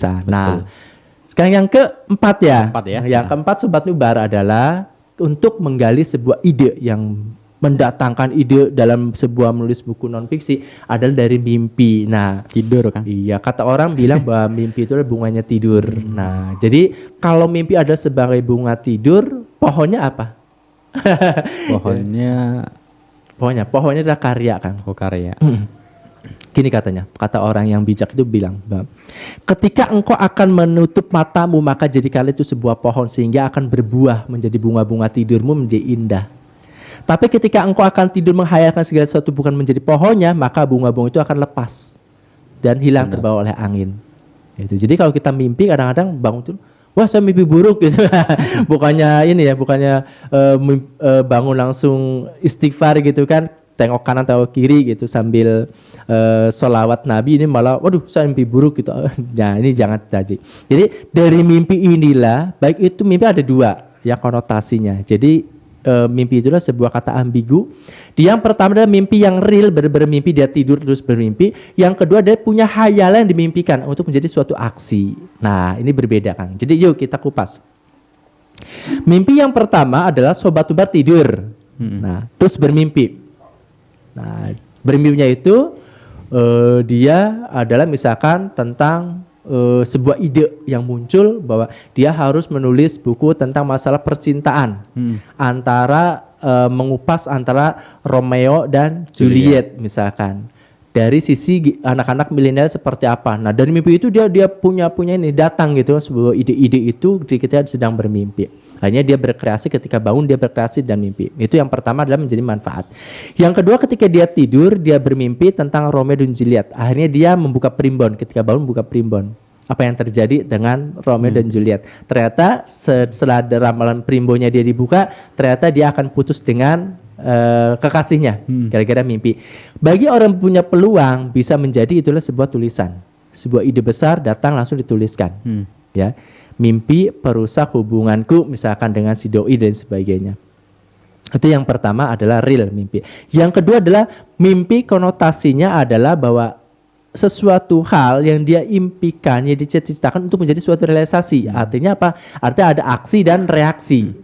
Nah, sekarang yang keempat ya. Keempat ya. Yang keempat Sobat Nubar adalah untuk menggali sebuah ide yang mendatangkan ide dalam sebuah menulis buku non fiksi adalah dari mimpi. Nah, Tidur kan? iya, kata orang bilang bahwa mimpi itu adalah bunganya tidur. Nah, jadi kalau mimpi adalah sebagai bunga tidur, pohonnya apa? Pohonnya adalah karya, Kang. Oh, karya. Gini katanya, kata orang yang bijak itu bilang, ketika engkau akan menutup matamu, maka jadikanlah itu sebuah pohon sehingga akan berbuah menjadi bunga-bunga tidurmu menjadi indah. Tapi ketika engkau akan tidur menghayalkan segala sesuatu bukan menjadi pohonnya, maka bunga-bunga itu akan lepas dan hilang terbawa oleh angin. Itu. Jadi kalau kita mimpi kadang-kadang bangun tuh, wah saya mimpi buruk gitu. bukannya bangun langsung istighfar gitu kan, tengok kanan tengok kiri gitu sambil sholawat Nabi, ini malah waduh saya mimpi buruk gitu. Nah ini jangan terjadi. Jadi dari mimpi inilah, baik itu mimpi ada dua ya konotasinya. Jadi mimpi itulah sebuah kata ambigu. Yang pertama adalah mimpi yang real, bermimpi dia tidur terus bermimpi. Yang kedua dia punya hayalan yang dimimpikan untuk menjadi suatu aksi. Nah ini berbeda, Kang. Jadi yuk kita kupas. Mimpi yang pertama adalah Sobat Nubar tidur. Nah terus bermimpi. Nah bermimpinya itu dia adalah misalkan tentang sebuah ide yang muncul bahwa dia harus menulis buku tentang masalah percintaan antara mengupas antara Romeo dan Juliet misalkan dari sisi anak-anak milenial seperti apa. Nah dari mimpi itu dia punya ini datang gitu sebuah ide-ide itu ketika dia sedang bermimpi. Hanya dia berkreasi ketika bangun, dia berkreasi dan mimpi. Itu yang pertama adalah menjadi manfaat. Yang kedua ketika dia tidur, dia bermimpi tentang Romeo dan Juliet. Akhirnya dia membuka primbon, ketika bangun membuka primbon. Apa yang terjadi dengan Romeo dan Juliet. Ternyata setelah ramalan primbonnya dia dibuka, ternyata dia akan putus dengan kekasihnya. Gara-gara mimpi. Bagi orang yang punya peluang, bisa menjadi itulah sebuah tulisan. Sebuah ide besar datang langsung dituliskan. Ya. Mimpi perusak hubunganku misalkan dengan si doi dan sebagainya. Itu yang pertama adalah real mimpi. Yang kedua adalah mimpi konotasinya adalah bahwa sesuatu hal yang dia impikan, yang dicita-citakan untuk menjadi suatu realisasi. Artinya apa? Artinya ada aksi dan reaksi.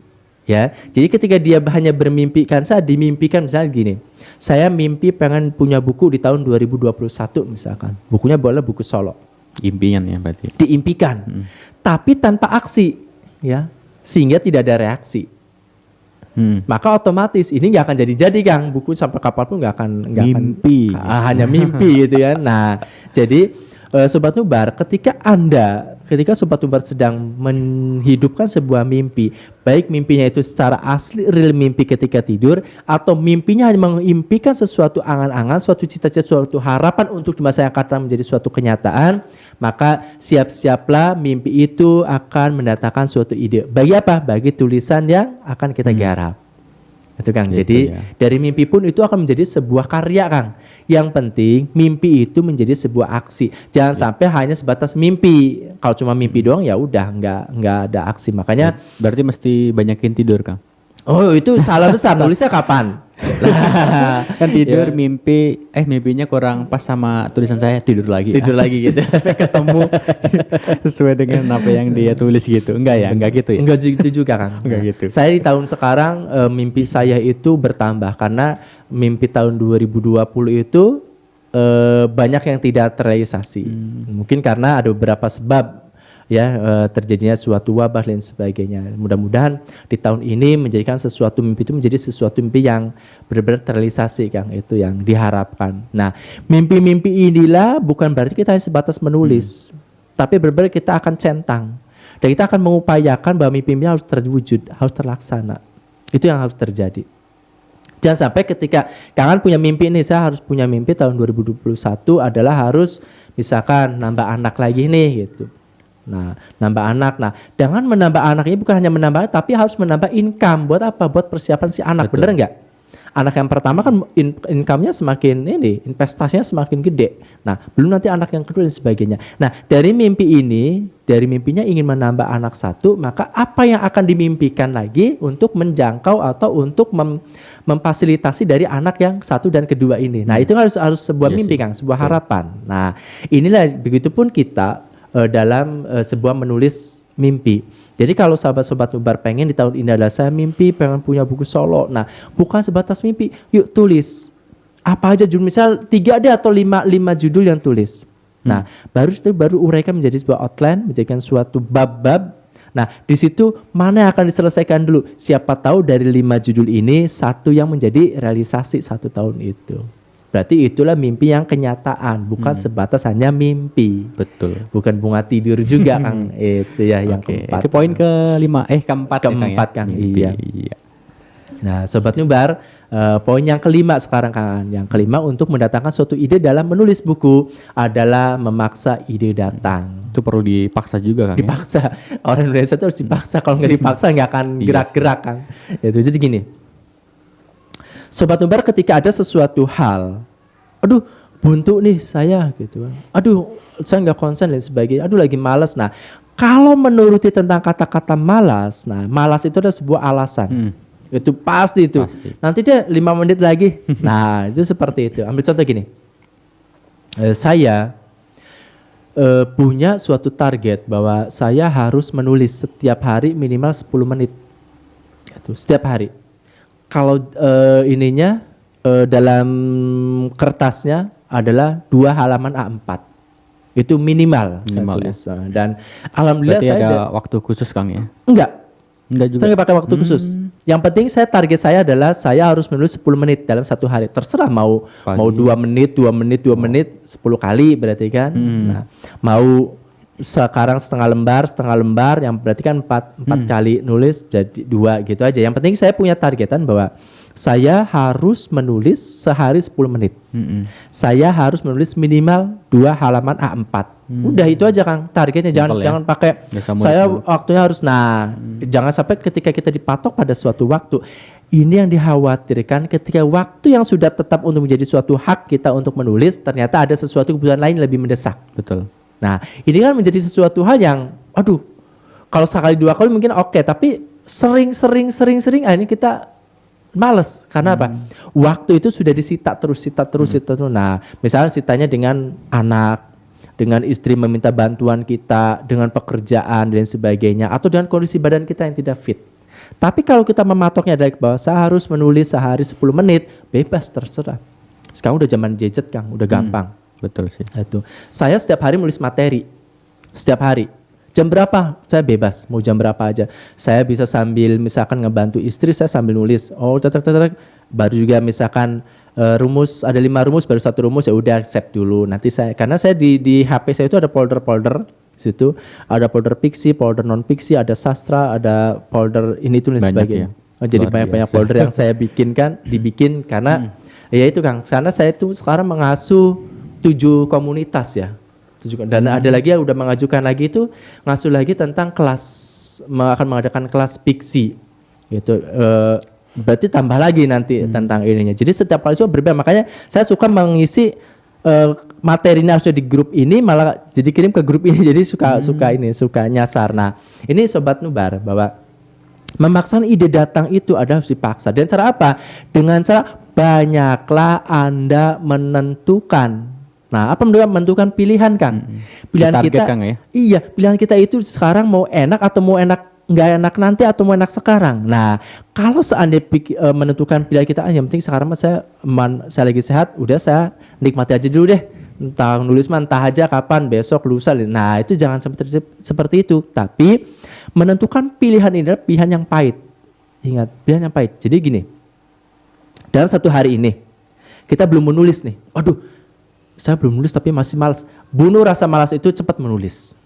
Ya, jadi ketika dia hanya bermimpikan, saya dimimpikan misalnya gini. Saya mimpi pengen punya buku di tahun 2021 misalkan. Bukunya boleh buku solo. Impian ya berarti. Diimpikan. Tapi tanpa aksi, ya, sehingga tidak ada reaksi. Maka otomatis ini nggak akan jadi Kang, buku sampai kapanpun nggak akan hanya mimpi gitu ya. Nah jadi Sobat Nubar, ketika Sobat Nubar sedang menghidupkan sebuah mimpi, baik mimpinya itu secara asli real mimpi ketika tidur, atau mimpinya hanya mengimpikan sesuatu angan-angan, suatu cita-cita, suatu harapan untuk di masa yang akan datang menjadi suatu kenyataan, maka siap-siaplah mimpi itu akan mendatangkan suatu ide. Bagi apa? Bagi tulisan yang akan kita garap. Itu Kang. Gitu, jadi ya. dari mimpi pun itu akan menjadi sebuah karya Kang. Yang penting mimpi itu menjadi sebuah aksi. Jangan sampai hanya sebatas mimpi. Kalau cuma mimpi doang ya udah nggak ada aksi. Makanya berarti mesti banyakin tidur Kang. Oh itu salah besar. Nulisnya kapan? Kan tidur mimpinya kurang pas sama tulisan saya, tidur lagi gitu. ketemu sesuai dengan apa yang dia tulis gitu. Enggak gitu ya. Enggak gitu juga Kang. Enggak gitu. Saya di tahun sekarang mimpi saya itu bertambah karena mimpi tahun 2020 itu banyak yang tidak terrealisasi. Mungkin karena ada beberapa sebab ya terjadinya suatu wabah dan sebagainya. Mudah-mudahan di tahun ini menjadikan sesuatu mimpi itu menjadi sesuatu mimpi yang benar-benar terrealisasi Kang, itu yang diharapkan. Nah, mimpi-mimpi inilah bukan berarti kita hanya sebatas menulis, tapi benar-benar kita akan centang dan kita akan mengupayakan bahwa mimpi-mimpi harus terwujud, harus terlaksana. Itu yang harus terjadi. Jangan sampai ketika Kang punya mimpi ini, saya harus punya mimpi tahun 2021 adalah harus misalkan nambah anak lagi nih gitu. Nah, nambah anak. Nah, dengan menambah anak ini bukan hanya menambah, tapi harus menambah income. Buat apa? Buat persiapan si anak. Betul. Bener nggak? Anak yang pertama kan income-nya semakin investasinya semakin gede. Nah, belum nanti anak yang kedua dan sebagainya. Nah, dari mimpinya ingin menambah anak satu, maka apa yang akan dimimpikan lagi untuk menjangkau atau untuk memfasilitasi dari anak yang satu dan kedua ini. Nah, itu harus sebuah mimpi Kang, sebuah harapan. Nah, inilah begitupun kita dalam sebuah menulis mimpi. Jadi kalau sahabat-sobat Nubar pengen di tahun ini adalah saya mimpi pengen punya buku solo. Nah, bukan sebatas mimpi, yuk tulis. Apa aja judul, misal 3 deh atau 5 judul yang tulis. Nah, baru uraikan menjadi sebuah outline, menjadikan suatu bab-bab. Nah, di situ mana yang akan diselesaikan dulu? Siapa tahu dari 5 judul ini satu yang menjadi realisasi 1 tahun itu. Berarti itulah mimpi yang kenyataan, bukan sebatas hanya mimpi. Betul. Bukan bunga tidur juga, Kang. Itu ya yang keempat. Itu poin keempat Kang. Iya. Nah, Sobat Nubar, poin yang kelima sekarang, Kang. Yang kelima, untuk mendatangkan suatu ide dalam menulis buku adalah memaksa ide datang. Itu perlu dipaksa juga, Kang. Dipaksa. Orang Indonesia itu harus dipaksa. Kalau nggak dipaksa nggak akan gerak-gerak, Kang. Itu jadi gini. Sobat Nubar, ketika ada sesuatu hal, aduh buntu nih saya gitu, aduh saya nggak konsen dan sebagainya, aduh lagi malas. Nah, kalau menuruti tentang kata-kata malas, nah malas itu adalah sebuah alasan. Itu pasti itu. Nanti dia 5 menit lagi. Nah, itu seperti itu. Ambil contoh gini. Saya punya suatu target bahwa saya harus menulis setiap hari minimal 10 menit. Itu setiap hari. Kalau dalam kertasnya adalah 2 halaman A4. Itu minimal saya tulis. Ya. Dan alhamdulillah berarti saya ada waktu khusus, Kang, ya? Enggak juga. Saya nggak pakai waktu khusus. Yang penting target saya adalah saya harus menulis 10 menit dalam 1 hari. Terserah mau 2 menit, 10 kali berarti kan. Nah, mau sekarang setengah lembar yang berarti kan 4 kali nulis jadi 2 gitu aja. Yang penting saya punya targetan bahwa saya harus menulis sehari 10 menit. Saya harus menulis minimal 2 halaman A4. Udah itu aja, Kang, targetnya. Jangan pakai saya waktunya harus. Nah, jangan sampai ketika kita dipatok pada suatu waktu. Ini yang dikhawatirkan ketika waktu yang sudah tetap untuk menjadi suatu hak kita untuk menulis, ternyata ada sesuatu kebutuhan lain lebih mendesak. Betul. Nah, ini kan menjadi sesuatu hal yang, aduh, kalau sekali 2 kali mungkin oke, tapi sering, ini kita males. Karena apa? Waktu itu sudah disita terus. Nah, misalnya sitanya dengan anak, dengan istri meminta bantuan kita, dengan pekerjaan dan sebagainya, atau dengan kondisi badan kita yang tidak fit. Tapi kalau kita mematoknya dari bahwa saya harus menulis sehari 10 menit, bebas, terserah. Sekarang udah zaman gadget, Kang, udah gampang. Betul sih. Itu. Saya setiap hari menulis materi. Setiap hari. Jam berapa? Saya bebas. Mau jam berapa aja. Saya bisa sambil misalkan ngebantu istri, saya sambil nulis. Oh, baru juga misalkan rumus, ada 5 rumus, baru 1 rumus, ya udah save dulu. Nanti karena saya di HP saya itu ada folder-folder. Situ ada folder fiksi, folder non fiksi, ada sastra, ada folder ini itu dan sebagainya. Ya? Jadi banyak folder yang saya dibikin karena ya itu, Kang. Karena saya itu sekarang mengasuh 7 komunitas ya. Dan ada lagi yang udah mengajukan lagi itu ngasuh lagi tentang kelas, akan mengadakan kelas fiksi gitu. Berarti tambah lagi nanti tentang ininya. Jadi setiap kali itu berbeda. Makanya saya suka mengisi materinya harusnya di grup ini malah jadi kirim ke grup ini. Jadi suka nyasar. Nah, ini Sobat Nubar bahwa memaksakan ide datang itu harus dipaksa. Dan cara apa? Dengan cara banyaklah Anda menentukan. Nah, apa menentukan pilihan, Kang? Pilihan kita, Kang, ya? Iya, pilihan kita itu sekarang mau enak atau mau nggak enak nanti atau mau enak sekarang. Nah, kalau seandainya menentukan pilihan kita, yang penting sekarang saya lagi sehat, udah saya nikmati aja dulu deh. Entah nulis entah aja kapan, besok, lusa. Nah, itu jangan seperti itu. Tapi menentukan pilihan ini adalah pilihan yang pahit. Ingat, pilihan yang pahit. Jadi gini, dalam 1 hari ini kita belum menulis nih. Waduh, saya belum menulis tapi masih malas. Bunuh rasa malas itu, cepat menulis.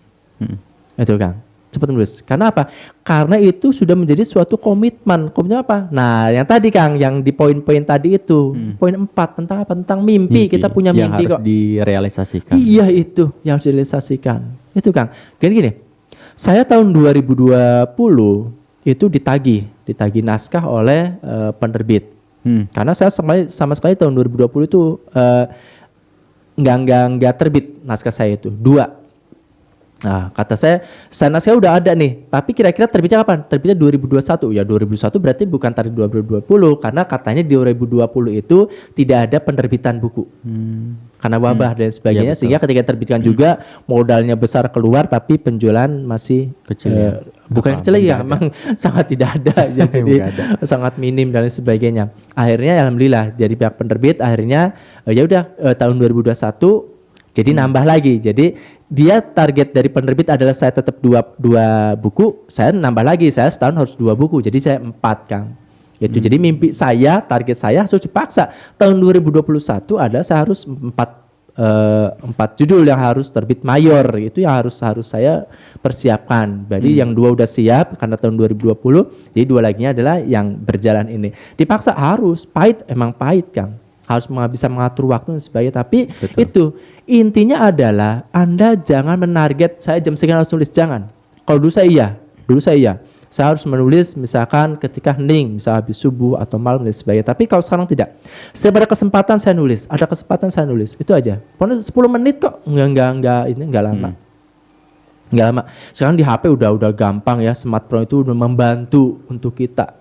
Itu, Kang, cepat menulis. Karena apa? Karena itu sudah menjadi suatu komitmen. Komitmen apa? Nah, yang tadi, Kang, yang di poin-poin tadi itu, poin 4 tentang apa? Tentang mimpi. Kita punya yang mimpi harus kok. Direalisasikan. Iya, itu yang harus direalisasikan. Itu, Kang. Gini. Saya tahun 2020 itu ditagih naskah oleh penerbit. Karena saya sama sekali tahun 2020 itu nggak terbit naskah saya itu 2. Nah, kata saya naskah udah ada nih, tapi kira-kira terbitnya kapan? Terbitnya 2021. Ya 2021 berarti bukan tarikh 2020 karena katanya di 2020 itu tidak ada penerbitan buku. Karena wabah dan sebagainya, Iya, betul. sehingga ketika terbitkan juga modalnya besar keluar tapi penjualan masih Kecil ya? bukan Apa, kecil lagi ya, nggak ada? memang sangat tidak ada ya, jadi Nggak ada. sangat minim dan lain sebagainya. Akhirnya alhamdulillah dari pihak penerbit akhirnya ya udah tahun 2021 jadi nambah lagi. Jadi dia target dari penerbit adalah saya tetap dua buku, saya nambah lagi, saya setahun harus 2 buku. Jadi saya 4, Kang. Itu jadi mimpi saya, target saya harus dipaksa. Tahun 2021 adalah saya harus 4 judul yang harus terbit mayor, itu yang harus saya persiapkan. Jadi yang 2 udah siap karena tahun 2020, jadi 2 laginya adalah yang berjalan ini. Dipaksa harus, pahit, emang pahit, Kang. Harus bisa mengatur waktu dan sebagainya. Tapi Betul. itu intinya adalah Anda jangan menarget saya jam sekian harus tulis, jangan. Kalau dulu saya iya. Saya harus menulis misalkan ketika hening, misal habis subuh atau malam dan sebagainya. Tapi kalau sekarang tidak. Setiap ada kesempatan saya nulis, itu aja. Pokoknya 10 menit kok, enggak lama. Enggak lama. Sekarang di HP udah gampang ya, smartphone itu udah membantu untuk kita.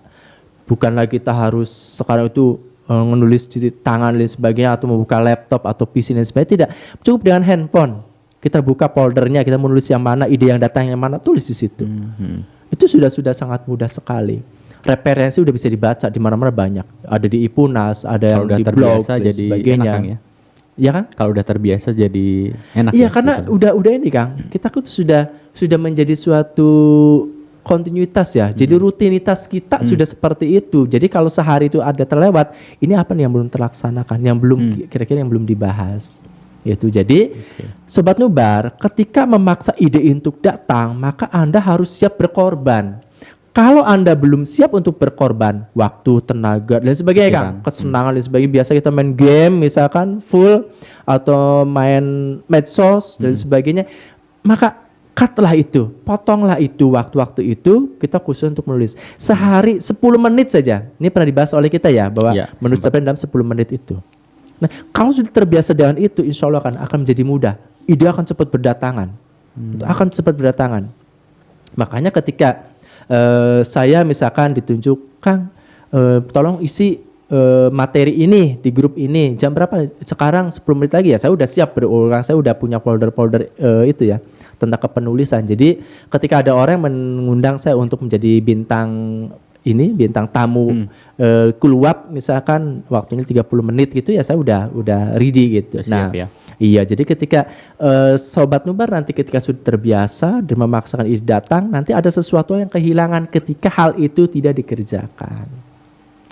Bukanlah kita harus sekarang itu menulis di tangan dan sebagainya atau membuka laptop atau PC dan sebagainya, tidak. Cukup dengan handphone. Kita buka foldernya, kita menulis yang mana, ide yang datang yang mana, tulis di situ. Itu sudah sangat mudah sekali. Referensi udah bisa dibaca di mana-mana banyak. Ada di Ipunas, ada yang Kalau udah di blog terbiasa dan jadi sebagainya. enak, Kang, ya? Iya kan? Kalau udah terbiasa jadi enak. Iya ya, karena gitu. udah ini Kang, kita tuh sudah menjadi suatu kontinuitas ya. Jadi rutinitas kita sudah seperti itu. Jadi kalau sehari itu ada terlewat, ini apa nih yang belum terlaksanakan, yang belum kira-kira yang belum dibahas. Itu jadi Sobat Nubar, ketika memaksa ide untuk datang, maka Anda harus siap berkorban. Kalau Anda belum siap untuk berkorban, waktu, tenaga dan sebagainya Kang, kesenangan dan sebagainya, biasa kita main game misalkan full atau main medsos dan sebagainya, maka cutlah itu, potonglah itu waktu-waktu itu kita khusus untuk menulis. Sehari 10 menit saja. Ini pernah dibahas oleh kita ya, bahwa Ya, menulis dalam 10 menit itu. Nah, kalau sudah terbiasa dengan itu, insya Allah akan menjadi mudah. Ide akan cepat berdatangan. Itu akan cepat berdatangan. Makanya ketika saya misalkan ditunjuk, Kang, tolong isi materi ini di grup ini, jam berapa? Sekarang 10 menit lagi ya, saya udah siap berulang, saya udah punya folder-folder itu ya, tentang kepenulisan. Jadi ketika ada orang yang mengundang saya untuk menjadi bintang tamu keluar misalkan waktunya 30 menit gitu ya, saya udah ready gitu. Udah Nah, siap ya. iya, jadi ketika Sobat Nubar nanti ketika sudah terbiasa dan memaksakan ide datang, nanti ada sesuatu yang kehilangan ketika hal itu tidak dikerjakan.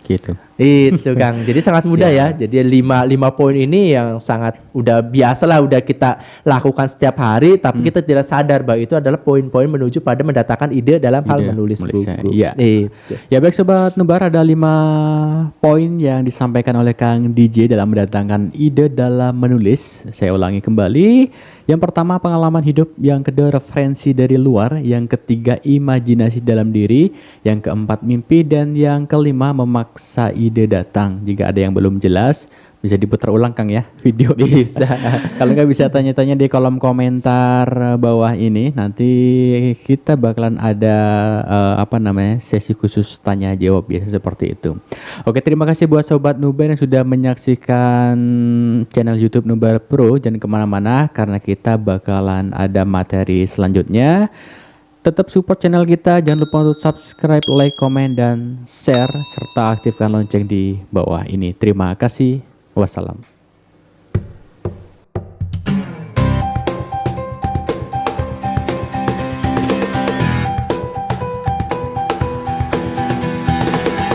Gitu. Itu Kang, jadi sangat mudah ya. Jadi 5 poin ini yang sangat udah biasa lah, udah kita lakukan setiap hari, tapi kita tidak sadar bahwa itu adalah poin-poin menuju pada mendatangkan ide dalam hal menulis buku. Iya. Itu. Ya baik Sobat Nubar, ada 5 poin yang disampaikan oleh Kang DJ dalam mendatangkan ide dalam menulis. Saya ulangi kembali. Yang pertama pengalaman hidup, yang kedua referensi dari luar, yang ketiga imajinasi dalam diri, yang keempat mimpi, dan yang kelima memaksa ide datang. Jika ada yang belum jelas, bisa diputar ulang Kang ya video. Bisa. Kalau nggak bisa tanya-tanya di kolom komentar bawah ini. Nanti kita bakalan ada sesi khusus tanya jawab biasa seperti itu. Oke, terima kasih buat Sobat Nubar yang sudah menyaksikan channel YouTube Nubar Pro. Jangan kemana-mana karena kita bakalan ada materi selanjutnya. Tetap support channel kita, jangan lupa untuk subscribe, like, komen, dan share serta aktifkan lonceng di bawah ini. Terima kasih. Wassalam.